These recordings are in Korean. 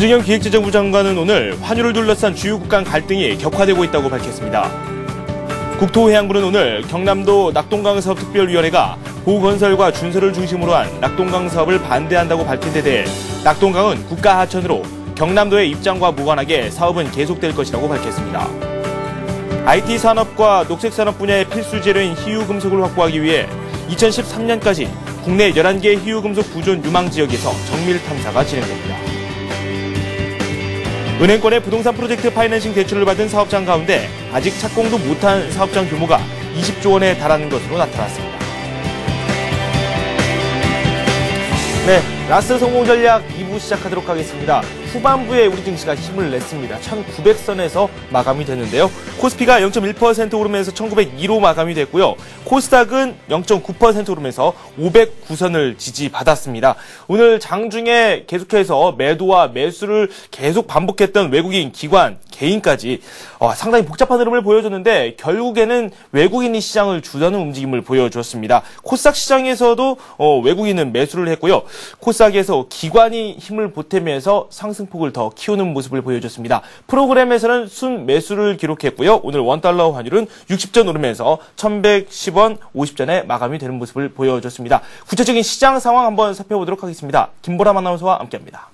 김승현 기획재정부 장관은 오늘 환율을 둘러싼 주요 국 간 갈등이 격화되고 있다고 밝혔습니다. 국토해양부는 오늘 경남도 낙동강 사업 특별위원회가 보건설과 준설을 중심으로 한 낙동강 사업을 반대한다고 밝힌 데 대해 낙동강은 국가 하천으로 경남도의 입장과 무관하게 사업은 계속될 것이라고 밝혔습니다. IT 산업과 녹색 산업 분야의 필수 재료인 희유금속을 확보하기 위해 2013년까지 국내 11개 희유금속 부존 유망 지역에서 정밀 탐사가 진행됩니다. 은행권의 부동산 프로젝트 파이낸싱 대출을 받은 사업장 가운데 아직 착공도 못한 사업장 규모가 20조 원에 달하는 것으로 나타났습니다. 네, 라스 성공 전략 2부 시작하도록 하겠습니다. 후반부에 우리 증시가 힘을 냈습니다. 1900선에서 마감이 됐는데요. 코스피가 0.1% 오르면서 1902로 마감이 됐고요. 코스닥은 0.9% 오르면서 509선을 지지받았습니다. 오늘 장중에 계속해서 매도와 매수를 계속 반복했던 외국인, 기관, 개인까지 상당히 복잡한 흐름을 보여줬는데 결국에는 외국인이 시장을 주도하는 움직임을 보여주었습니다. 코스닥 시장에서도 외국인은 매수를 했고요. 코스닥에서 기관이 힘을 보태면서 상승폭을 더 키우는 모습을 보여줬습니다. 프로그램에서는 순 매수를 기록했고요. 오늘 원달러 환율은 60전 오르면서 1110원 50전에 마감이 되는 모습을 보여줬습니다. 구체적인 시장 상황 한번 살펴보도록 하겠습니다. 김보람 아나운서와 함께합니다.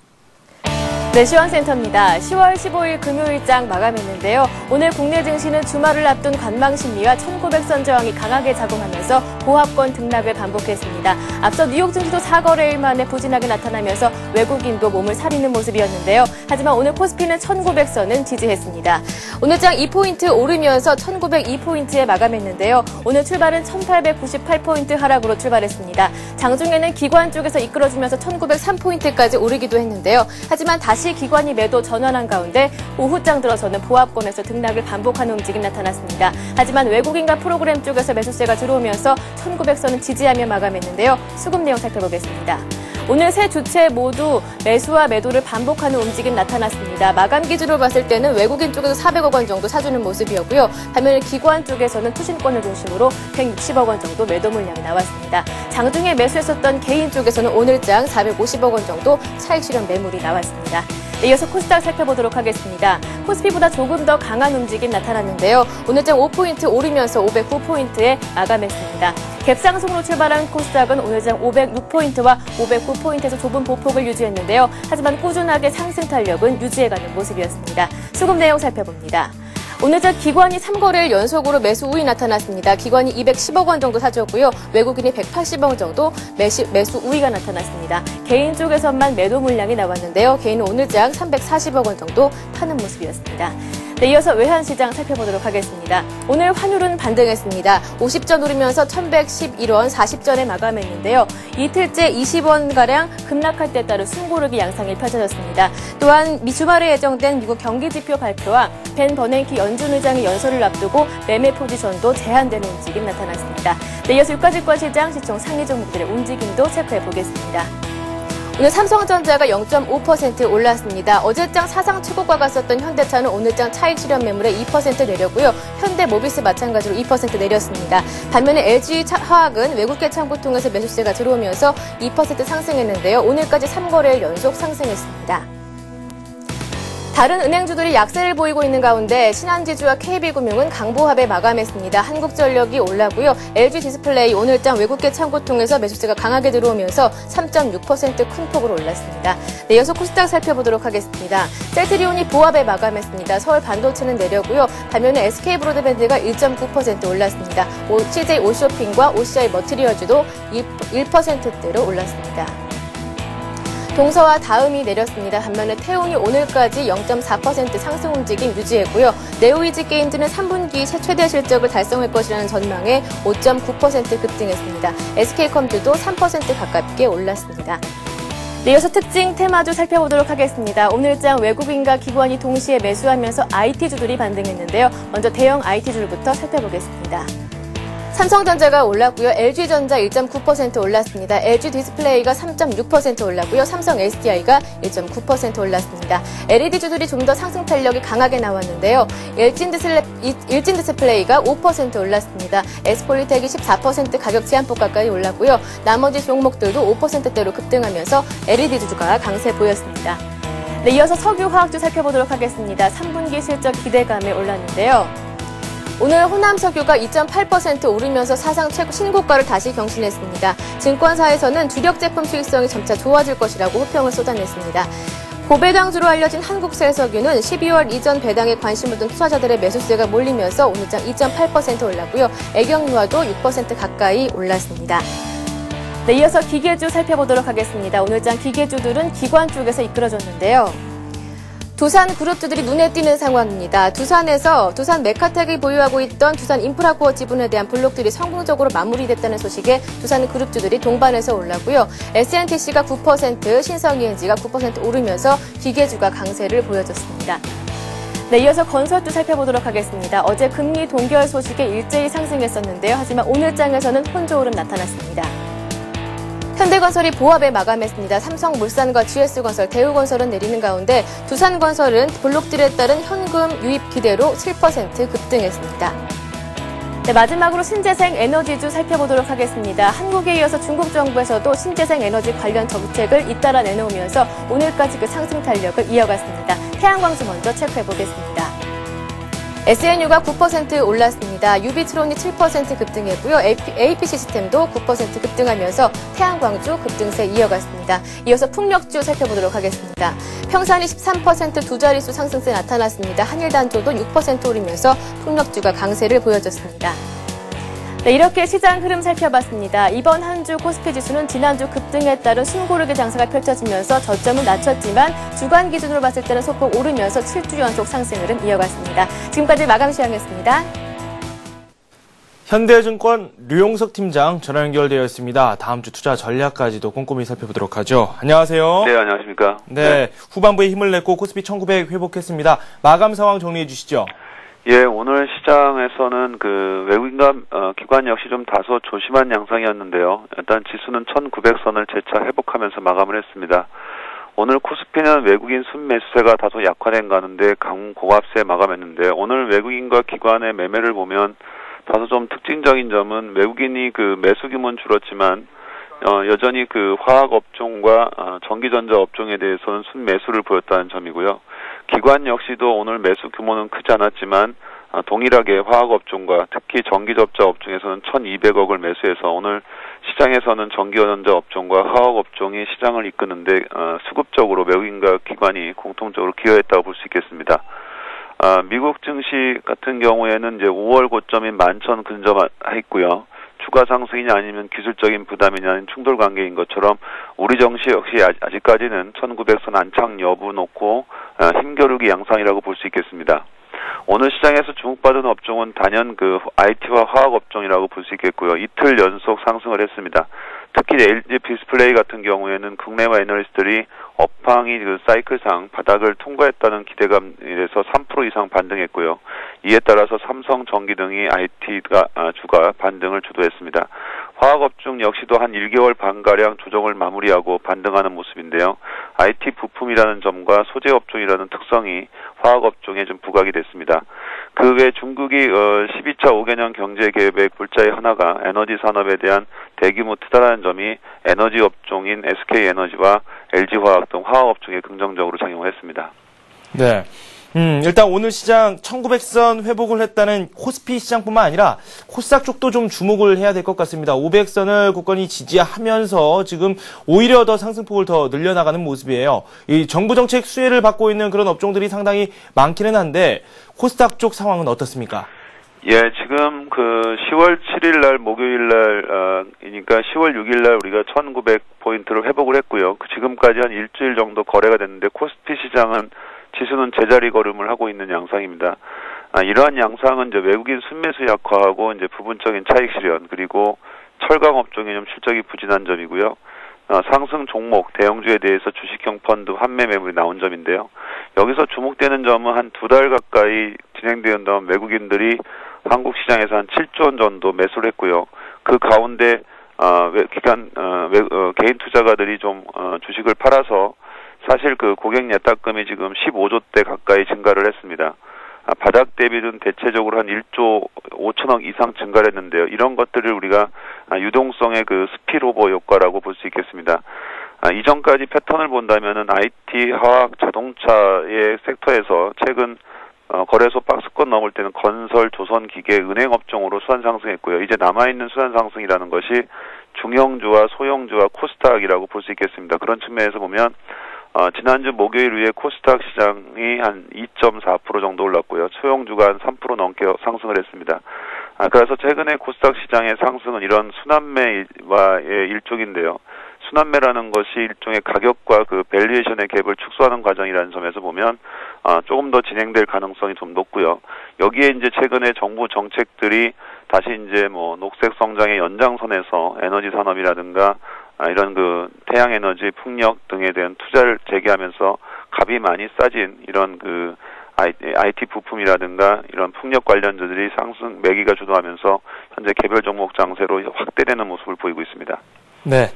네, 시황센터입니다. 10월 15일 금요일장 마감했는데요. 오늘 국내 증시는 주말을 앞둔 관망심리와 1900선 저항이 강하게 작용하면서 보합권 등락을 반복했습니다. 앞서 뉴욕 증시도 4거래일 만에 부진하게 나타나면서 외국인도 몸을 사리는 모습이었는데요. 하지만 오늘 코스피는 1900선은 지지했습니다. 오늘장 2포인트 오르면서 1902포인트에 마감했는데요. 오늘 출발은 1898포인트 하락으로 출발했습니다. 장중에는 기관 쪽에서 이끌어주면서 1903포인트까지 오르기도 했는데요. 하지만 다시 기관이 매도 전환한 가운데 오후장 들어서는 보합권에서 등락을 반복하는 움직임 나타났습니다. 하지만 외국인과 프로그램 쪽에서 매수세가 들어오면서 1900선은 지지하며 마감했는데요. 수급 내용 살펴보겠습니다. 오늘 세 주체 모두 매수와 매도를 반복하는 움직임 나타났습니다. 마감 기준으로 봤을 때는 외국인 쪽에서 400억 원 정도 사주는 모습이었고요. 반면에 기관 쪽에서는 투신권을 중심으로 160억 원 정도 매도 물량이 나왔습니다. 장중에 매수했었던 개인 쪽에서는 오늘장 450억 원 정도 차익 실현 매물이 나왔습니다. 네, 이어서 코스닥 살펴보도록 하겠습니다. 코스피보다 조금 더 강한 움직임 나타났는데요. 오늘장 5포인트 오르면서 509포인트에 마감했습니다. 갭상승으로 출발한 코스닥은 오늘장 506포인트와 509포인트에서 좁은 보폭을 유지했는데요. 하지만 꾸준하게 상승 탄력은 유지해가는 모습이었습니다. 수급 내용 살펴봅니다. 오늘장 기관이 3거래일 연속으로 매수 우위 나타났습니다. 기관이 210억 원 정도 사줬고요. 외국인이 180억 원 정도 매수 우위가 나타났습니다. 개인 쪽에서만 매도 물량이 나왔는데요. 개인은 오늘장 340억 원 정도 파는 모습이었습니다. 네, 이어서 외환시장 살펴보도록 하겠습니다. 오늘 환율은 반등했습니다. 50전 오르면서 1111원 40전에 마감했는데요. 이틀째 20원가량 급락할 때 따른 숨고르기 양상이 펼쳐졌습니다. 또한 주말에 예정된 미국 경기지표 발표와 벤 버냉키 연준 의장의 연설을 앞두고 매매 포지션도 제한되는 움직임 나타났습니다. 네, 이어서 유가증권 시장 시총 상위 종목들의 움직임도 체크해보겠습니다. 오늘 삼성전자가 0.5% 올랐습니다. 어제장 사상 최고가 갔었던 현대차는 오늘장 차익 실현 매물에 2% 내렸고요. 현대모비스 마찬가지로 2% 내렸습니다. 반면에 LG화학은 외국계 창구 통해서 매수세가 들어오면서 2% 상승했는데요. 오늘까지 3거래일 연속 상승했습니다. 다른 은행주들이 약세를 보이고 있는 가운데 신한지주와 KB금융은 강보합에 마감했습니다. 한국전력이 올랐고요. LG디스플레이 오늘장 외국계 창구 통해서 매수세가 강하게 들어오면서 3.6% 큰 폭으로 올랐습니다. 네, 이어서 코스닥 살펴보도록 하겠습니다. 셀트리온이 보합에 마감했습니다. 서울반도체는 내렸고요. 반면에 SK브로드밴드가 1.9% 올랐습니다. CJ 오쇼핑과 OCI 머티리얼즈도 1%대로 올랐습니다. 동서와 다음이 내렸습니다. 반면에 태온이 오늘까지 0.4% 상승 움직임 유지했고요. 네오이지게임즈는 3분기 최대 실적을 달성할 것이라는 전망에 5.9% 급등했습니다. SK컴퓨터도 3% 가깝게 올랐습니다. 네, 이어서 특징 테마주 살펴보도록 하겠습니다. 오늘장 외국인과 기관이 동시에 매수하면서 IT주들이 반등했는데요. 먼저 대형 IT주들부터 살펴보겠습니다. 삼성전자가 올랐고요. LG전자 1.9% 올랐습니다. LG디스플레이가 3.6% 올랐고요. 삼성 SDI가 1.9% 올랐습니다. LED주들이 좀 더 상승 탄력이 강하게 나왔는데요. 일진디스플레이가 5% 올랐습니다. S폴리텍이 14% 가격 제한폭 가까이 올랐고요. 나머지 종목들도 5%대로 급등하면서 LED주가 강세 보였습니다. 네, 이어서 석유화학주 살펴보도록 하겠습니다. 3분기 실적 기대감에 올랐는데요. 오늘 호남석유가 2.8% 오르면서 사상 최고 신고가를 다시 경신했습니다. 증권사에서는 주력 제품 수익성이 점차 좋아질 것이라고 호평을 쏟아냈습니다. 고배당주로 알려진 한국세석유는 12월 이전 배당에 관심을 둔 투자자들의 매수세가 몰리면서 오늘장 2.8% 올랐고요. 애경유화도 6% 가까이 올랐습니다. 네, 이어서 기계주 살펴보도록 하겠습니다. 오늘장 기계주들은 기관 쪽에서 이끌어줬는데요. 두산 그룹주들이 눈에 띄는 상황입니다. 두산 메카텍이 보유하고 있던 두산 인프라코어 지분에 대한 블록들이 성공적으로 마무리됐다는 소식에 두산 그룹주들이 동반해서 올랐고요. SNTC가 9%, 신성ENG가 9% 오르면서 기계주가 강세를 보여줬습니다. 네, 이어서 건설주 살펴보도록 하겠습니다. 어제 금리 동결 소식에 일제히 상승했었는데요. 하지만 오늘장에서는 혼조오름 나타났습니다. 현대건설이 보합에 마감했습니다. 삼성물산과 GS건설, 대우건설은 내리는 가운데 두산건설은 블록딜에 따른 현금 유입 기대로 7% 급등했습니다. 네, 마지막으로 신재생 에너지주 살펴보도록 하겠습니다. 한국에 이어서 중국 정부에서도 신재생 에너지 관련 정책을 잇따라 내놓으면서 오늘까지 그 상승 탄력을 이어갔습니다. 태양광주 먼저 체크해보겠습니다. SNU가 9% 올랐습니다. 유비트론이 7% 급등했고요. AP시스템도 9% 급등하면서 태양광주 급등세 이어갔습니다. 이어서 풍력주 살펴보도록 하겠습니다. 평산이 13% 두 자릿수 상승세 나타났습니다. 한일단조도 6% 오르면서 풍력주가 강세를 보여줬습니다. 네, 이렇게 시장 흐름 살펴봤습니다. 이번 한 주 코스피 지수는 지난주 급등에 따른 숨고르기 장세가 펼쳐지면서 저점은 낮췄지만 주간 기준으로 봤을 때는 소폭 오르면서 7주 연속 상승 흐름 이어갔습니다. 지금까지 마감 시황이었습니다. 현대증권 류용석 팀장 전화 연결되어 있습니다. 다음 주 투자 전략까지도 꼼꼼히 살펴보도록 하죠. 안녕하세요. 네, 안녕하십니까. 네, 후반부에 힘을 냈고 코스피 1900 회복했습니다. 마감 상황 정리해 주시죠. 예, 오늘 시장에서는 외국인과 기관 역시 좀 다소 조심한 양상이었는데요. 일단 지수는 1900선을 재차 회복하면서 마감을 했습니다. 오늘 코스피는 외국인 순매수세가 다소 약화된 가운데 강고압세 마감했는데 오늘 외국인과 기관의 매매를 보면 다소 좀 특징적인 점은 외국인이 매수 규모는 줄었지만 여전히 화학 업종과 전기전자 업종에 대해서는 순매수를 보였다는 점이고요. 기관 역시도 오늘 매수 규모는 크지 않았지만 동일하게 화학 업종과 특히 전기접자 업종에서는 1,200억을 매수해서 오늘 시장에서는 전기전자 업종과 화학 업종이 시장을 이끄는데 수급적으로 외국인과 기관이 공통적으로 기여했다고 볼 수 있겠습니다. 미국 증시 같은 경우에는 이제 5월 고점인 11,000 근접했고요. 추가 상승이냐 아니면 기술적인 부담이냐는 충돌 관계인 것처럼 우리 증시 역시 아직까지는 1900선 안착 여부 놓고 힘겨루기 양상이라고 볼 수 있겠습니다. 오늘 시장에서 주목받은 업종은 단연 IT와 화학 업종이라고 볼 수 있겠고요. 이틀 연속 상승을 했습니다. 특히 LG 디스플레이 같은 경우에는 국내와 애널리스트들이 업황이 사이클상 바닥을 통과했다는 기대감에서 3% 이상 반등했고요. 이에 따라서 삼성전기 등이 IT가 주가 반등을 주도했습니다. 화학업종 역시도 한 1개월 반가량 조정을 마무리하고 반등하는 모습인데요. IT 부품이라는 점과 소재업종이라는 특성이 화학업종에 좀 부각이 됐습니다. 그 외 중국이 12차 5개년 경제계획 골자의 하나가 에너지 산업에 대한 대규모 투자라는 점이 에너지 업종인 SK에너지와 LG화학 등 화학업종에 긍정적으로 작용을 했습니다. 네. 일단 오늘 시장 1900선 회복을 했다는 코스피 시장뿐만 아니라 코스닥 쪽도 좀 주목을 해야 될 것 같습니다. 500선을 굳건히 지지하면서 지금 오히려 더 상승폭을 더 늘려나가는 모습이에요. 이 정부 정책 수혜를 받고 있는 그런 업종들이 상당히 많기는 한데 코스닥 쪽 상황은 어떻습니까? 예, 지금 10월 7일 날 목요일 날이니까 10월 6일 날 우리가 1900포인트를 회복을 했고요. 지금까지 한 일주일 정도 거래가 됐는데 코스피 시장은 지수는 제자리 걸음을 하고 있는 양상입니다. 이러한 양상은 이제 외국인 순매수 약화하고 이제 부분적인 차익 실현 그리고 철강 업종의 좀 실적이 부진한 점이고요. 상승 종목 대형주에 대해서 주식형 펀드 환매 매물이 나온 점인데요. 여기서 주목되는 점은 한 2달 가까이 진행되는 동안 외국인들이 한국 시장에서 한 7조 원 정도 매수를 했고요. 그 가운데 개인 투자가들이 좀 주식을 팔아서 사실 고객 예탁금이 지금 15조대 가까이 증가를 했습니다. 바닥 대비는 대체적으로 한 1조 5천억 이상 증가를 했는데요. 이런 것들을 우리가 유동성의 스피로버 효과라고 볼 수 있겠습니다. 이전까지 패턴을 본다면은 IT, 화학, 자동차의 섹터에서 최근 거래소 박스권 넘을 때는 건설, 조선, 기계, 은행 업종으로 수완 상승했고요. 이제 남아있는 수완 상승이라는 것이 중형주와 소형주와 코스닥이라고 볼 수 있겠습니다. 그런 측면에서 보면 지난주 목요일 위에 코스닥 시장이 한 2.4% 정도 올랐고요. 소형주가 한 3% 넘게 상승을 했습니다. 그래서 최근에 코스닥 시장의 상승은 이런 순환매와의 일종인데요. 순환매라는 것이 일종의 가격과 그 밸류에이션의 갭을 축소하는 과정이라는 점에서 보면 조금 더 진행될 가능성이 좀 높고요. 여기에 이제 최근에 정부 정책들이 다시 이제 뭐 녹색 성장의 연장선에서 에너지 산업이라든가 이런 그 태양 에너지, 풍력 등에 대한 투자를 재개하면서 값이 많이 싸진 이런 그 IT 부품이라든가 이런 풍력 관련주들이 상승 매기가 주도하면서 현재 개별 종목 장세로 확대되는 모습을 보이고 있습니다. 네.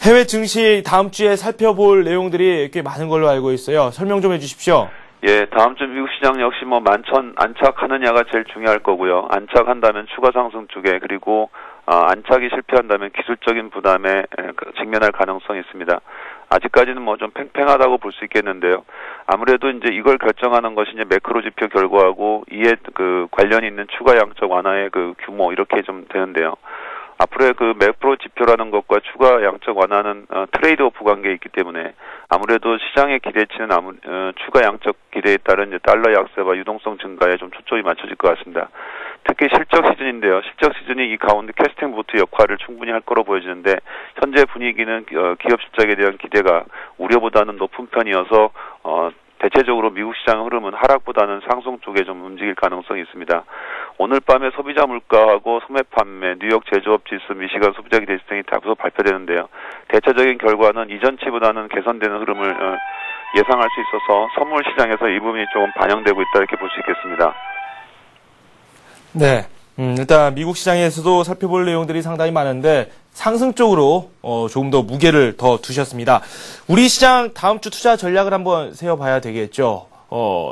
해외 증시 다음 주에 살펴볼 내용들이 꽤 많은 걸로 알고 있어요. 설명 좀 해주십시오. 예, 다음 주 미국 시장 역시 뭐 만천 안착하느냐가 제일 중요할 거고요. 안착한다면 추가 상승 쪽에, 그리고 안착이 실패한다면 기술적인 부담에 직면할 가능성이 있습니다. 아직까지는 뭐 좀 팽팽하다고 볼 수 있겠는데요. 아무래도 이제 이걸 결정하는 것이 이제 매크로 지표 결과하고 이에 그 관련이 있는 추가 양적 완화의 그 규모 이렇게 좀 되는데요. 앞으로의 그 매크로 지표라는 것과 추가 양적 완화는 트레이드오프 관계에 있기 때문에 아무래도 시장의 기대치는 추가 양적 기대에 따른 이제 달러 약세와 유동성 증가에 좀 초점이 맞춰질 것 같습니다. 특히 실적 시즌인데요. 실적 시즌이 이 가운데 캐스팅 보트 역할을 충분히 할 거로 보여지는데 현재 분위기는 기업 실적에 대한 기대가 우려보다는 높은 편이어서 대체적으로 미국 시장 흐름은 하락보다는 상승 쪽에 좀 움직일 가능성이 있습니다. 오늘 밤에 소비자 물가하고 소매 판매, 뉴욕 제조업 지수, 미시간 소비자 기대 지수등이 다소 발표되는데요. 대체적인 결과는 이전치보다는 개선되는 흐름을 예상할 수 있어서 선물 시장에서 이 부분이 조금 반영되고 있다 이렇게 볼 수 있겠습니다. 네. 일단 미국 시장에서도 살펴볼 내용들이 상당히 많은데 상승 쪽으로 조금 더 무게를 더 두셨습니다. 우리 시장 다음 주 투자 전략을 한번 세워봐야 되겠죠.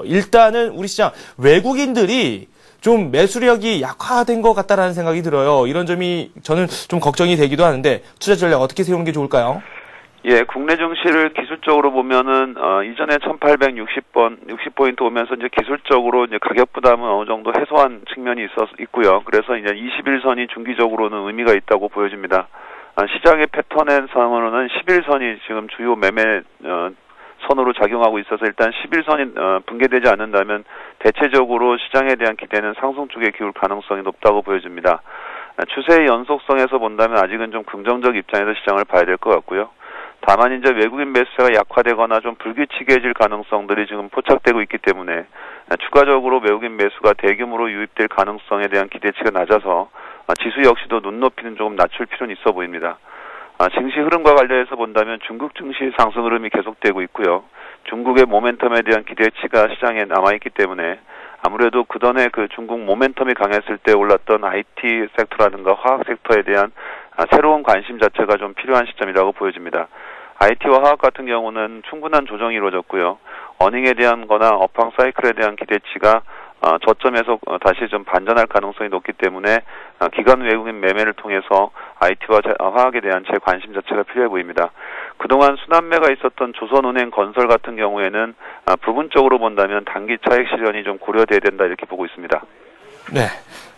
일단은 우리 시장 외국인들이 좀 매수력이 약화된 것 같다라는 생각이 들어요. 이런 점이 저는 좀 걱정이 되기도 하는데 투자 전략 어떻게 세우는 게 좋을까요? 예, 국내 증시를 기술적으로 보면은 이전에 1860포인트 오면서 이제 기술적으로 이제 가격 부담은 어느 정도 해소한 측면이 있고요. 그래서 이제 21선이 중기적으로는 의미가 있다고 보여집니다. 시장의 패턴에서는 11선이 지금 주요 매매 선으로 작용하고 있어서 일단 11선이 붕괴되지 않는다면 대체적으로 시장에 대한 기대는 상승 쪽에 기울 가능성이 높다고 보여집니다. 추세의 연속성에서 본다면 아직은 좀 긍정적 입장에서 시장을 봐야 될 것 같고요. 다만 이제 외국인 매수세가 약화되거나 좀 불규칙해질 가능성들이 지금 포착되고 있기 때문에 추가적으로 외국인 매수가 대규모로 유입될 가능성에 대한 기대치가 낮아서 지수 역시도 눈높이는 조금 낮출 필요는 있어 보입니다. 증시 흐름과 관련해서 본다면 중국 증시 상승 흐름이 계속되고 있고요. 중국의 모멘텀에 대한 기대치가 시장에 남아있기 때문에 아무래도 그전에 그 중국 모멘텀이 강했을 때 올랐던 IT 섹터라든가 화학 섹터에 대한 새로운 관심 자체가 좀 필요한 시점이라고 보여집니다. IT와 화학 같은 경우는 충분한 조정이 이루어졌고요. 어닝에 대한 거나 업황 사이클에 대한 기대치가 저점에서 다시 좀 반전할 가능성이 높기 때문에 기관 외국인 매매를 통해서 IT와 화학에 대한 제 관심 자체가 필요해 보입니다. 그동안 순환매가 있었던 조선은행 건설 같은 경우에는 부분적으로 본다면 단기 차익 실현이 좀 고려돼야 된다 이렇게 보고 있습니다. 네,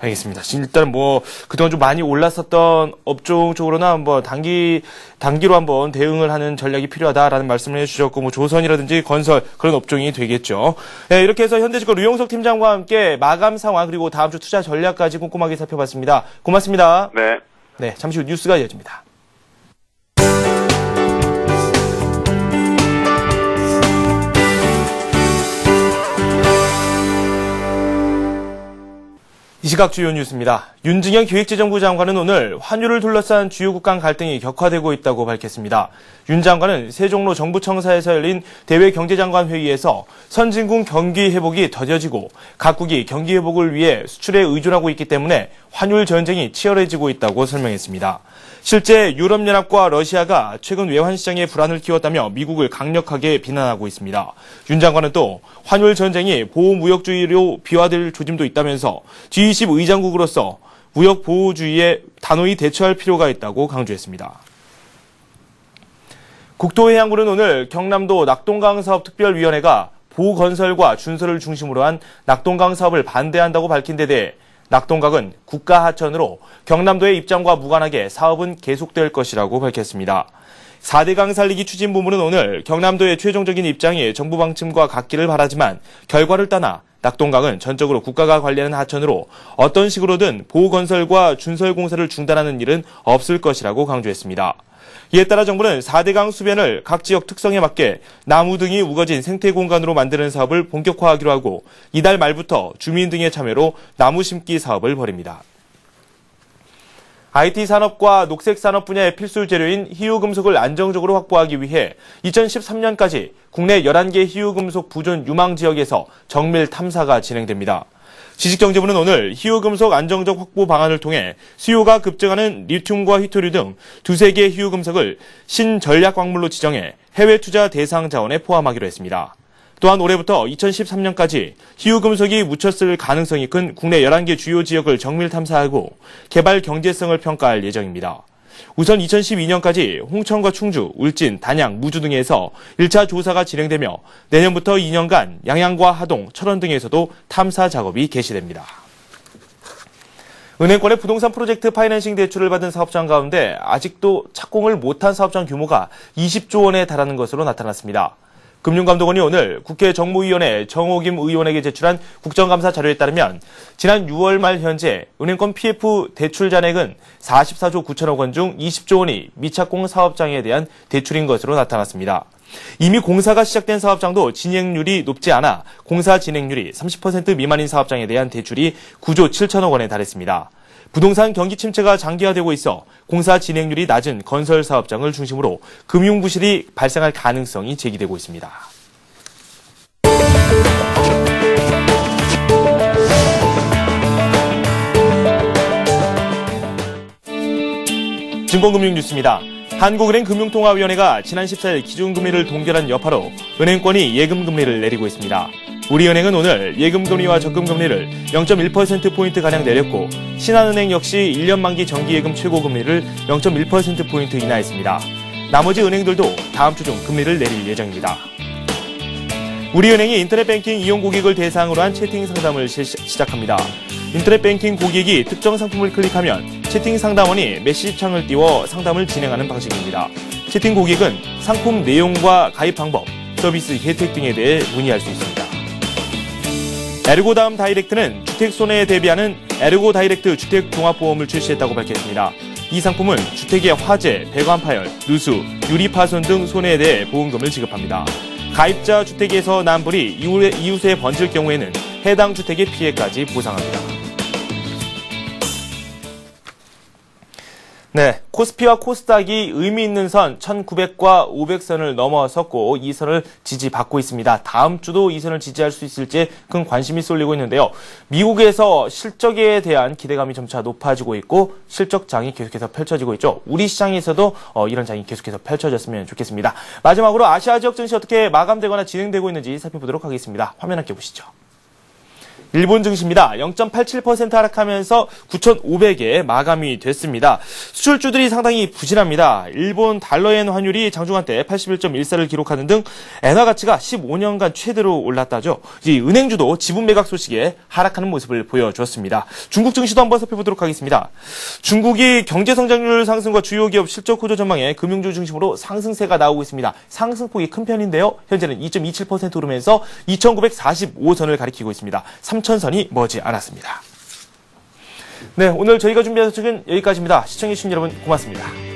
알겠습니다. 일단 뭐 그동안 좀 많이 올랐었던 업종 쪽으로는 한번 단기로 한번 대응을 하는 전략이 필요하다라는 말씀을 해주셨고, 뭐 조선이라든지 건설 그런 업종이 되겠죠. 네, 이렇게 해서 현대증권 류영석 팀장과 함께 마감 상황 그리고 다음 주 투자 전략까지 꼼꼼하게 살펴봤습니다. 고맙습니다. 네. 네, 잠시 후 뉴스가 이어집니다. 이 시각 주요 뉴스입니다. 윤증현 기획재정부 장관은 오늘 환율을 둘러싼 주요국 간 갈등이 격화되고 있다고 밝혔습니다. 윤 장관은 세종로 정부청사에서 열린 대외경제장관 회의에서 선진국 경기 회복이 더뎌지고 각국이 경기 회복을 위해 수출에 의존하고 있기 때문에 환율 전쟁이 치열해지고 있다고 설명했습니다. 실제 유럽연합과 러시아가 최근 외환시장에 불안을 키웠다며 미국을 강력하게 비난하고 있습니다. 윤 장관은 또 환율 전쟁이 보호무역주의로 비화될 조짐도 있다면서 G20 의장국으로서 무역 보호주의에 단호히 대처할 필요가 있다고 강조했습니다. 국토해양부는 오늘 경남도 낙동강사업특별위원회가 보건설과 준설을 중심으로 한 낙동강 사업을 반대한다고 밝힌 데 대해 낙동강은 국가하천으로 경남도의 입장과 무관하게 사업은 계속될 것이라고 밝혔습니다. 4대강 살리기 추진본부는 오늘 경남도의 최종적인 입장이 정부 방침과 같기를 바라지만 결과를 떠나 낙동강은 전적으로 국가가 관리하는 하천으로 어떤 식으로든 보건설과 준설 공사를 중단하는 일은 없을 것이라고 강조했습니다. 이에 따라 정부는 4대강 수변을 각 지역 특성에 맞게 나무 등이 우거진 생태 공간으로 만드는 사업을 본격화하기로 하고 이달 말부터 주민 등의 참여로 나무 심기 사업을 벌입니다. IT 산업과 녹색 산업 분야의 필수 재료인 희유금속을 안정적으로 확보하기 위해 2013년까지 국내 11개 희유금속 부존 유망 지역에서 정밀 탐사가 진행됩니다. 지식경제부는 오늘 희유금속 안정적 확보 방안을 통해 수요가 급증하는 리튬과 히토류 등 두세 개의 희유금속을 신전략광물로 지정해 해외 투자 대상 자원에 포함하기로 했습니다. 또한 올해부터 2013년까지 희유금속이 묻혔을 가능성이 큰 국내 11개 주요 지역을 정밀 탐사하고 개발 경제성을 평가할 예정입니다. 우선 2012년까지 홍천과 충주, 울진, 단양, 무주 등에서 1차 조사가 진행되며 내년부터 2년간 양양과 하동, 철원 등에서도 탐사 작업이 개시됩니다. 은행권의 부동산 프로젝트 파이낸싱 대출을 받은 사업장 가운데 아직도 착공을 못한 사업장 규모가 20조 원에 달하는 것으로 나타났습니다. 금융감독원이 오늘 국회 정무위원회 정호김 의원에게 제출한 국정감사 자료에 따르면 지난 6월 말 현재 은행권 PF 대출 잔액은 44조 9천억 원 중 20조 원이 미착공 사업장에 대한 대출인 것으로 나타났습니다. 이미 공사가 시작된 사업장도 진행률이 높지 않아 공사 진행률이 30% 미만인 사업장에 대한 대출이 9조 7천억 원에 달했습니다. 부동산 경기 침체가 장기화되고 있어 공사 진행률이 낮은 건설 사업장을 중심으로 금융 부실이 발생할 가능성이 제기되고 있습니다. 증권금융 뉴스입니다. 한국은행 금융통화위원회가 지난 14일 기준금리를 동결한 여파로 은행권이 예금금리를 내리고 있습니다. 우리은행은 오늘 예금금리와 적금금리를 0.1%포인트가량 내렸고 신한은행 역시 1년 만기 정기예금 최고금리를 0.1%포인트 인하했습니다. 나머지 은행들도 다음 주 중 금리를 내릴 예정입니다. 우리은행이 인터넷뱅킹 이용 고객을 대상으로 한 채팅 상담을 시작합니다. 인터넷뱅킹 고객이 특정 상품을 클릭하면 채팅 상담원이 메시지 창을 띄워 상담을 진행하는 방식입니다. 채팅 고객은 상품 내용과 가입 방법, 서비스 혜택 등에 대해 문의할 수 있습니다. 에르고 다음 다이렉트는 주택 손해에 대비하는 에르고 다이렉트 주택 종합보험을 출시했다고 밝혔습니다. 이 상품은 주택의 화재, 배관 파열, 누수, 유리 파손 등 손해에 대해 보험금을 지급합니다. 가입자 주택에서 난 불이 이웃에 번질 경우에는 해당 주택의 피해까지 보상합니다. 네, 코스피와 코스닥이 의미 있는 선 1900과 500선을 넘어섰고 이 선을 지지받고 있습니다. 다음 주도 이 선을 지지할 수 있을지 큰 관심이 쏠리고 있는데요. 미국에서 실적에 대한 기대감이 점차 높아지고 있고 실적장이 계속해서 펼쳐지고 있죠. 우리 시장에서도 이런 장이 계속해서 펼쳐졌으면 좋겠습니다. 마지막으로 아시아 지역 증시 어떻게 마감되거나 진행되고 있는지 살펴보도록 하겠습니다. 화면 함께 보시죠. 일본 증시입니다. 0.87% 하락하면서 9,500에 마감이 됐습니다. 수출주들이 상당히 부진합니다. 일본 달러엔 환율이 장중한 때 81.14를 기록하는 등 엔화 가치가 15년간 최대로 올랐다죠. 이제 은행주도 지분 매각 소식에 하락하는 모습을 보여줬습니다. 중국 증시도 한번 살펴보도록 하겠습니다. 중국이 경제 성장률 상승과 주요 기업 실적 호조 전망에 금융주 중심으로 상승세가 나오고 있습니다. 상승폭이 큰 편인데요. 현재는 2.27% 오르면서 2,945선을 가리키고 있습니다. 3,000선이 머지 않았습니다. 네, 오늘 저희가 준비한 소식은 여기까지입니다. 시청해주신 여러분 고맙습니다.